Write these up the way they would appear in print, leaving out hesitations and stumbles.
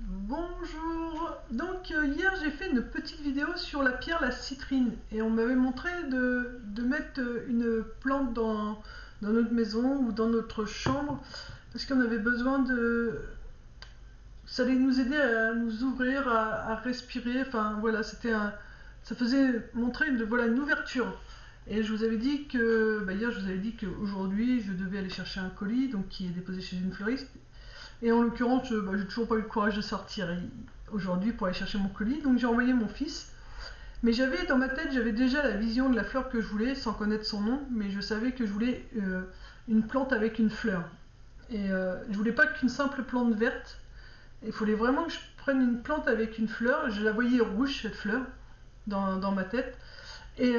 Bonjour. Donc hier j'ai fait une petite vidéo sur la pierre la citrine et on m'avait montré de mettre une plante dans notre maison ou dans notre chambre parce qu'on avait besoin de... Ça allait nous aider à nous ouvrir, à respirer, enfin voilà, ça faisait montrer voilà, une ouverture. Et je vous avais dit que, hier je vous avais dit qu'aujourd'hui je devais aller chercher un colis donc qui est déposé chez une fleuriste. Et en l'occurrence, j'ai toujours pas eu le courage de sortir aujourd'hui pour aller chercher mon colis, donc j'ai envoyé mon fils. Mais j'avais dans ma tête, j'avais déjà la vision de la fleur que je voulais, sans connaître son nom, mais je savais que je voulais une plante avec une fleur. Et je voulais pas qu'une simple plante verte. Il fallait vraiment que je prenne une plante avec une fleur. Je la voyais rouge, cette fleur, dans ma tête. Et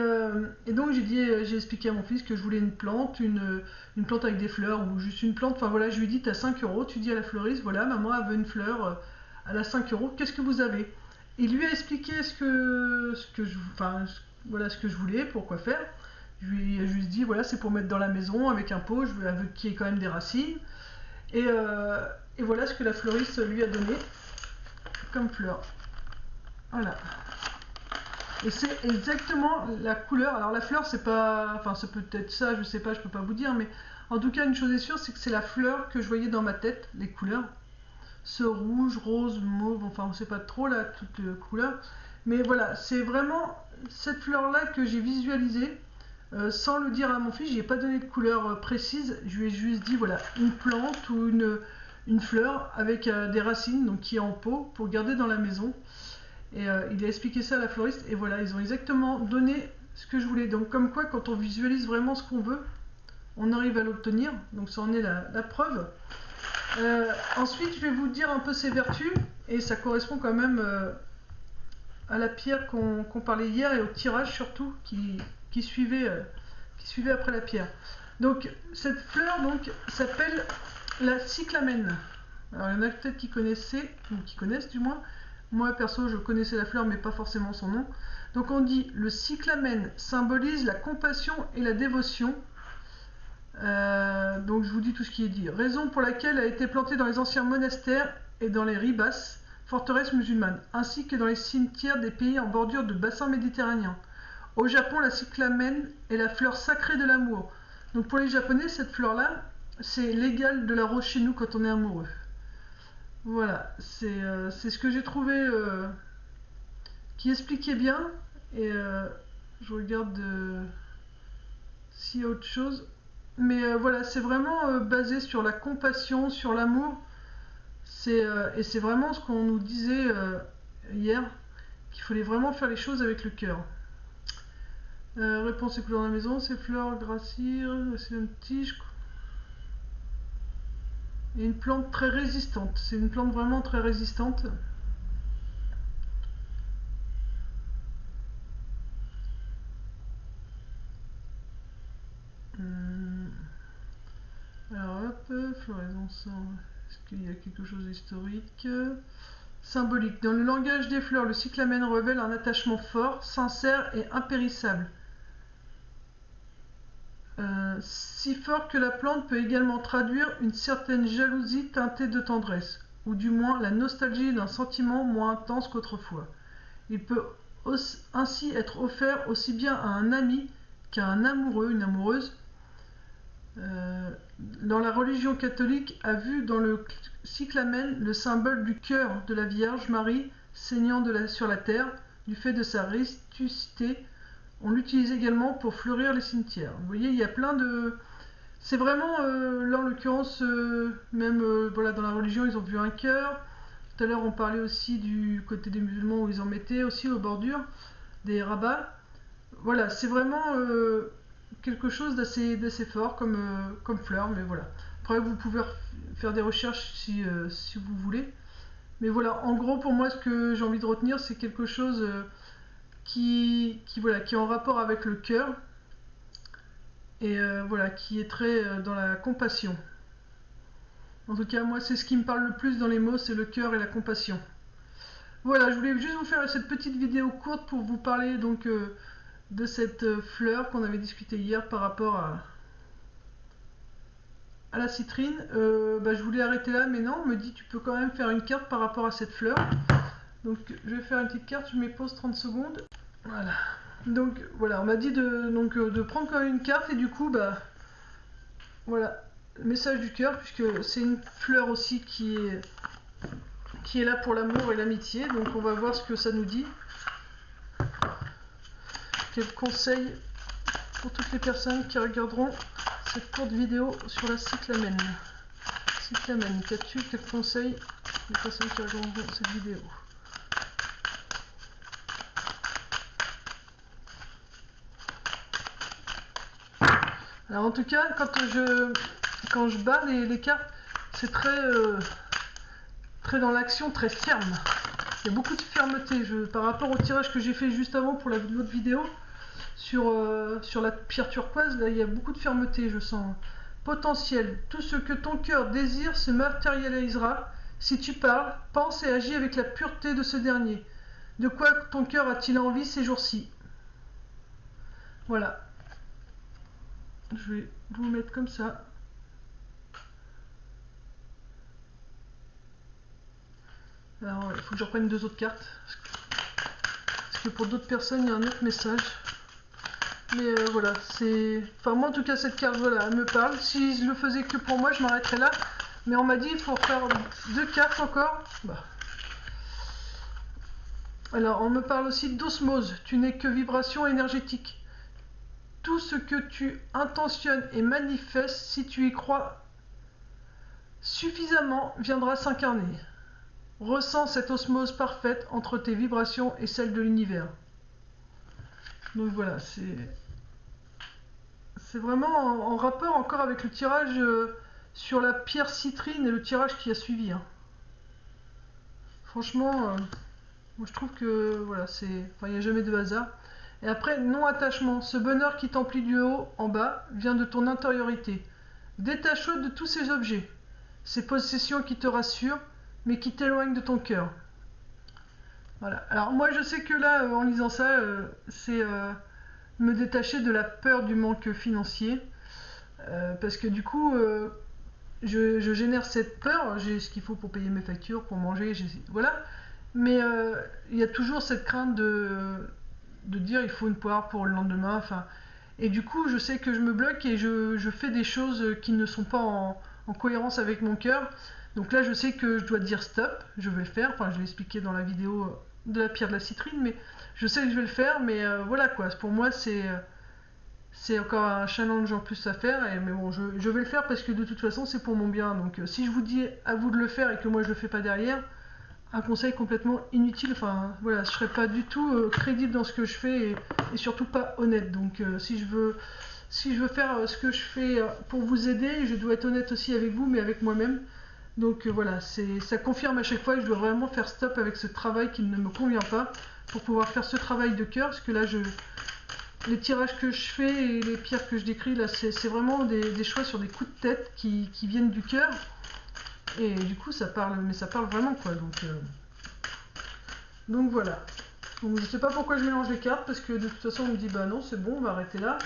donc j'ai expliqué à mon fils que je voulais une plante avec des fleurs ou juste une plante. Enfin voilà, je lui ai dit t'as 5 euros, tu dis à la fleuriste, voilà, maman elle veut une fleur, elle a 5 euros, qu'est-ce que vous avez? Il lui a expliqué voilà, ce que je voulais, pourquoi faire. Je lui ai juste dit voilà, c'est pour mettre dans la maison avec un pot, elle veut qu'il y ait quand même des racines. Et, euh, et voilà ce que la fleuriste lui a donné comme fleur. Voilà. Et c'est exactement la couleur. Alors la fleur, c'est pas... Enfin, c'est peut-être ça, je sais pas, je peux pas vous dire. Mais en tout cas, une chose est sûre, c'est que c'est la fleur que je voyais dans ma tête, les couleurs. Ce rouge, rose, mauve, enfin, on sait pas trop, là, toutes les couleurs. Mais voilà, c'est vraiment cette fleur-là que j'ai visualisée. Sans le dire à mon fils, j'ai pas donné de couleur précise. Je lui ai juste dit, voilà, une plante ou une fleur avec des racines, donc qui est en pot, pour garder dans la maison. Et il a expliqué ça à la fleuriste et voilà, ils ont exactement donné ce que je voulais. Donc comme quoi, quand on visualise vraiment ce qu'on veut, on arrive à l'obtenir. Donc ça en est la preuve. Ensuite, je vais vous dire un peu ses vertus et ça correspond quand même à la pierre qu'on parlait hier et au tirage surtout qui suivait après la pierre. Donc cette fleur donc s'appelle la cyclamène. Alors il y en a peut-être qui connaissaient, ou qui connaissent du moins. Moi perso je connaissais la fleur mais pas forcément son nom. Donc on dit le cyclamène symbolise la compassion et la dévotion. Donc je vous dis tout ce qui est dit. Raison pour laquelle elle a été plantée dans les anciens monastères et dans les ribas, forteresses musulmanes, ainsi que dans les cimetières des pays en bordure de bassin méditerranéen. Au Japon, la cyclamène est la fleur sacrée de l'amour. Donc pour les Japonais, cette fleur-là, c'est l'égal de la rose chez nous quand on est amoureux. Voilà, c'est ce que j'ai trouvé qui expliquait bien. Et je regarde s'il y a autre chose. Mais voilà, c'est vraiment basé sur la compassion, sur l'amour. Et c'est vraiment ce qu'on nous disait hier, qu'il fallait vraiment faire les choses avec le cœur. Réponse et couleurs dans la maison, c'est fleurs, gracile, c'est une tige. Et une plante très résistante. C'est une plante vraiment très résistante. Alors hop, floraison sans... Est-ce qu'il y a quelque chose d'historique? Symbolique. Dans le langage des fleurs, le cyclamène révèle un attachement fort, sincère et impérissable. Si fort que la plante peut également traduire une certaine jalousie teintée de tendresse, ou du moins la nostalgie d'un sentiment moins intense qu'autrefois. Il peut ainsi être offert aussi bien à un ami qu'à un amoureux, une amoureuse. Dans la religion catholique, a vu dans le cyclamène le symbole du cœur de la Vierge Marie saignant sur la terre du fait de sa ressuscité. On l'utilise également pour fleurir les cimetières. Vous voyez, il y a plein de... C'est vraiment, là en l'occurrence, même voilà, dans la religion, ils ont vu un cœur. Tout à l'heure, on parlait aussi du côté des musulmans où ils en mettaient aussi aux bordures des rabats. Voilà, c'est vraiment quelque chose d'assez fort comme fleur, mais voilà. Après, vous pouvez faire des recherches si vous voulez. Mais voilà, en gros, pour moi, ce que j'ai envie de retenir, c'est quelque chose voilà, qui est en rapport avec le cœur et voilà, qui est très dans la compassion. En tout cas, moi, c'est ce qui me parle le plus dans les mots, c'est le cœur et la compassion. Voilà, je voulais juste vous faire cette petite vidéo courte pour vous parler donc de cette fleur qu'on avait discuté hier par rapport à la citrine. Je voulais arrêter là, mais non, on me dit tu peux quand même faire une carte par rapport à cette fleur. Donc je vais faire une petite carte, je mets pause 30 secondes. Voilà. Donc voilà, on m'a dit de prendre quand même une carte et du coup, voilà, le message du cœur, puisque c'est une fleur aussi qui est là pour l'amour et l'amitié. Donc on va voir ce que ça nous dit. Quel conseil pour toutes les personnes qui regarderont cette courte vidéo sur la cyclamène. Cyclamène, qu'as-tu, quel conseil pour les personnes qui regarderont cette vidéo? Alors en tout cas, quand je bats les cartes, c'est très dans l'action, très ferme. Il y a beaucoup de fermeté. Par rapport au tirage que j'ai fait juste avant pour l'autre vidéo, sur la pierre turquoise, là il y a beaucoup de fermeté, je sens. Potentiel. Tout ce que ton cœur désire se matérialisera si tu parles, penses et agis avec la pureté de ce dernier. De quoi ton cœur a-t-il envie ces jours-ci? Voilà. Je vais vous mettre comme ça. Alors, il faut que je reprenne 2 autres cartes. Parce que pour d'autres personnes, il y a un autre message. Mais voilà, c'est... Enfin, moi, en tout cas, cette carte, voilà, elle me parle. Si je le faisais que pour moi, je m'arrêterais là. Mais on m'a dit, il faut faire 2 cartes encore. Alors, on me parle aussi d'osmose. Tu n'es que vibration énergétique. Tout ce que tu intentionnes et manifestes, si tu y crois suffisamment, viendra s'incarner. Ressens cette osmose parfaite entre tes vibrations et celles de l'univers. Donc voilà, c'est vraiment en rapport encore avec le tirage sur la pierre citrine et le tirage qui a suivi. Hein. Franchement, moi je trouve que voilà, il n'y a jamais de hasard. Et après, non-attachement. Ce bonheur qui t'emplit du haut en bas vient de ton intériorité. Détache-toi de tous ces objets, ces possessions qui te rassurent, mais qui t'éloignent de ton cœur. Voilà. Alors moi je sais que là, en lisant ça, c'est me détacher de la peur du manque financier. Parce que du coup, je génère cette peur, j'ai ce qu'il faut pour payer mes factures, pour manger, voilà. Mais il y a toujours cette crainte de dire il faut une poire pour le lendemain. Enfin, et du coup, je sais que je me bloque et je fais des choses qui ne sont pas en cohérence avec mon cœur. Donc là, je sais que je dois dire stop, je vais le faire. Enfin, je l'ai expliqué dans la vidéo de la pierre de la citrine, mais je sais que je vais le faire. Mais voilà quoi, pour moi, c'est encore un challenge en plus à faire. Mais bon, je vais le faire parce que de toute façon, c'est pour mon bien. Donc si je vous dis à vous de le faire et que moi je le fais pas derrière, un conseil complètement inutile. Enfin voilà, je serais pas du tout crédible dans ce que je fais et surtout pas honnête. Donc si je veux faire ce que je fais pour vous aider, je dois être honnête aussi avec vous, mais avec moi-même. Donc voilà, ça confirme à chaque fois que je dois vraiment faire stop avec ce travail qui ne me convient pas pour pouvoir faire ce travail de cœur. Parce que là, les tirages que je fais et les pierres que je décris, là, c'est vraiment des choix sur des coups de tête qui viennent du cœur. Et du coup, ça parle, mais ça parle vraiment quoi. Donc voilà. Donc je sais pas pourquoi je mélange les cartes, parce que de toute façon, on me dit bah non, c'est bon, on va arrêter là.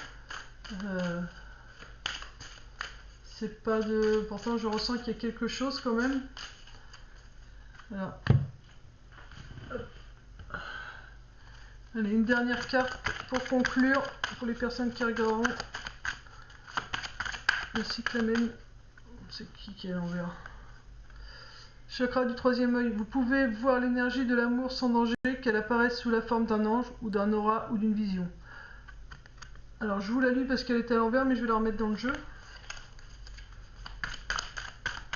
C'est pas de. Pourtant, je ressens qu'il y a quelque chose quand même. Alors. Allez, une dernière carte pour conclure, pour les personnes qui regarderont le cyclamen. C'est qui est à l'envers? Chakra du 3e œil. Vous pouvez voir l'énergie de l'amour sans danger, qu'elle apparaisse sous la forme d'un ange ou d'un aura ou d'une vision. Alors, je vous la lis parce qu'elle est à l'envers, mais je vais la remettre dans le jeu.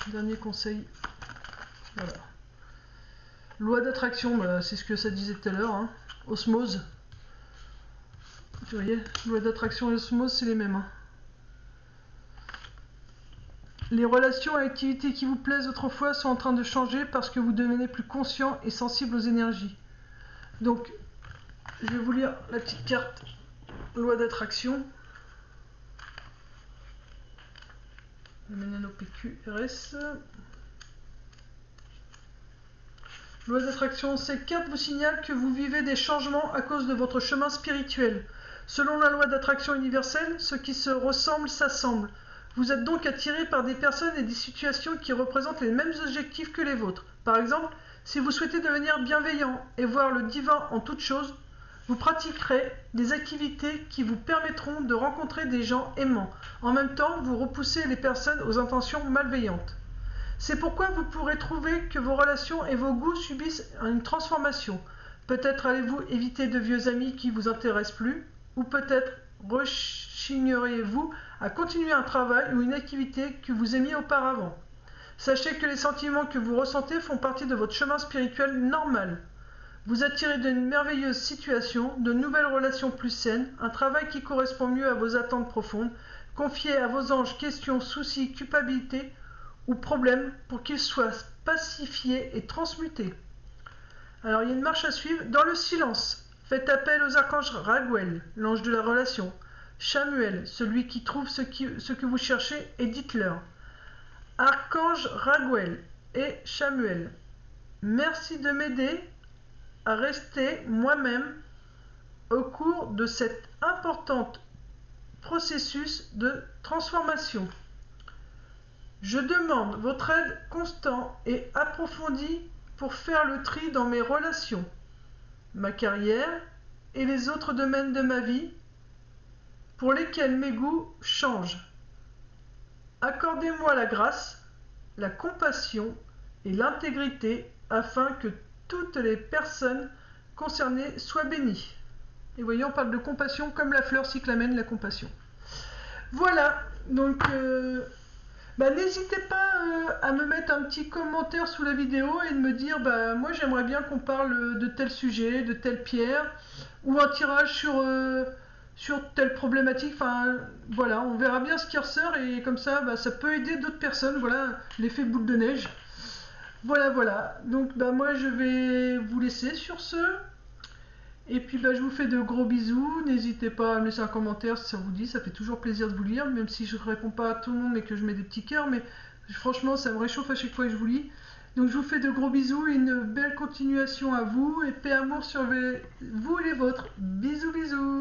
Dernier conseil. Voilà. Loi d'attraction, bah, c'est ce que ça disait tout à l'heure. Hein. Osmose. Vous voyez, loi d'attraction et osmose, c'est les mêmes. Hein. Les relations et activités qui vous plaisent autrefois sont en train de changer parce que vous devenez plus conscient et sensible aux énergies. Donc, je vais vous lire la petite carte loi d'attraction. MNNOPQRS. Loi d'attraction, cette carte vous signale que vous vivez des changements à cause de votre chemin spirituel. Selon la loi d'attraction universelle, ce qui se ressemble s'assemble. Vous êtes donc attiré par des personnes et des situations qui représentent les mêmes objectifs que les vôtres. Par exemple, si vous souhaitez devenir bienveillant et voir le divin en toute chose, vous pratiquerez des activités qui vous permettront de rencontrer des gens aimants. En même temps, vous repoussez les personnes aux intentions malveillantes. C'est pourquoi vous pourrez trouver que vos relations et vos goûts subissent une transformation. Peut-être allez-vous éviter de vieux amis qui ne vous intéressent plus, ou peut-être rechigneriez-vous à continuer un travail ou une activité que vous aimiez auparavant. Sachez que les sentiments que vous ressentez font partie de votre chemin spirituel normal. Vous attirez de merveilleuses situations, de nouvelles relations plus saines, un travail qui correspond mieux à vos attentes profondes. Confiez à vos anges questions, soucis, culpabilités ou problèmes pour qu'ils soient pacifiés et transmutés. Alors il y a une marche à suivre. Dans le silence, faites appel aux archanges Raguel, l'ange de la relation, Chamuel, celui qui trouve ce que vous cherchez, et dites-leur. Archange Raguel et Chamuel, merci de m'aider à rester moi-même au cours de cet important processus de transformation. Je demande votre aide constante et approfondie pour faire le tri dans mes relations, ma carrière et les autres domaines de ma vie pour lesquels mes goûts changent. Accordez-moi la grâce, la compassion et l'intégrité afin que toutes les personnes concernées soient bénies. Et voyez, on parle de compassion comme la fleur cyclamène, la compassion. Voilà, donc n'hésitez pas à me mettre un petit commentaire sous la vidéo et de me dire, moi j'aimerais bien qu'on parle de tel sujet, de telle pierre, ou un tirage sur telle problématique. Enfin, voilà, on verra bien ce qui ressort et comme ça, ça peut aider d'autres personnes. Voilà, l'effet boule de neige. Voilà. Donc, moi, je vais vous laisser sur ce. Et puis, je vous fais de gros bisous. N'hésitez pas à me laisser un commentaire si ça vous dit. Ça fait toujours plaisir de vous lire, même si je ne réponds pas à tout le monde et que je mets des petits cœurs. Mais franchement, ça me réchauffe à chaque fois que je vous lis. Donc, je vous fais de gros bisous et une belle continuation à vous. Et paix, amour sur vous et les vôtres. Bisous, bisous.